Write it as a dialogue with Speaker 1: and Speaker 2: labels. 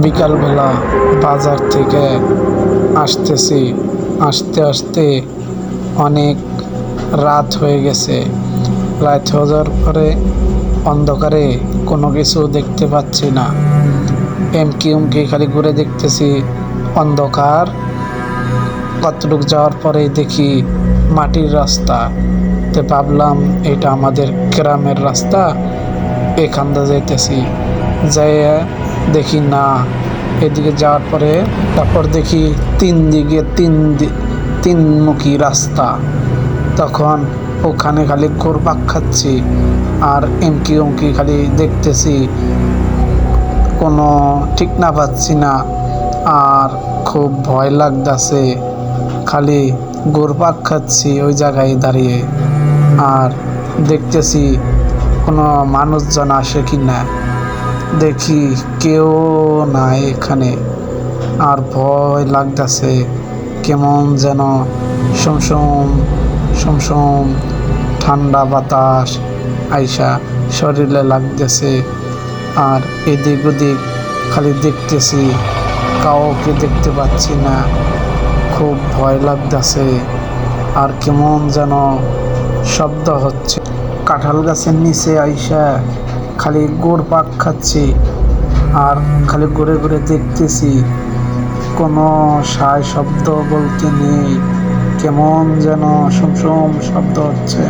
Speaker 1: বিকালবেলা বাজার থেকে আসতেছি, আসতে আসতে অনেক রাত হয়ে গেছে। রাত হয়ে যাওয়ার পরে অন্ধকারে কোনো কিছু দেখতে পাচ্ছি না। এমকি উমকি খালি ঘুরে দেখতেছি, অন্ধকার। কতটুক যাওয়ার পরে দেখি মাটির রাস্তা। তো ভাবলাম এটা আমাদের গ্রামের রাস্তা, এখান দিয়ে যাইতেছি। যাইয়া দেখি না, এদিকে যাওয়ার পরে তারপর দেখি তিনমুখী রাস্তা। তখন ওখানে খালি ঘুরপাক খাচ্ছি আর এমকি উমকি খালি দেখতেছি, কোনো ঠিক না পাচ্ছি না। আর খুব ভয় লাগতেছে, খালি ঘুরপাক খাচ্ছি ওই জায়গায় দাঁড়িয়ে আর দেখতেছি কোনো মানুষজন আসে কি না। দেখি কেউ নাই এখানে, আর ভয় লাগতেছে, কেমন যেন সমসম সমসম ঠান্ডা বাতাস আইসা শরীরে লাগতেছে। আর এদিক ওদিক খালি দেখতেছি, কাউকে দেখতে পাচ্ছি না, খুব ভয় লাগতেছে। আর কেমন যেন শব্দ হচ্ছে, কাঁঠাল গাছের নিচে আইসা খালি ঘুরপাক খাচ্ছি আর খালি ঘুরে ঘুরে দেখতেছি, কোনো সায় শব্দ বলতে নেই, কেমন যেন সমসম শব্দ হচ্ছে।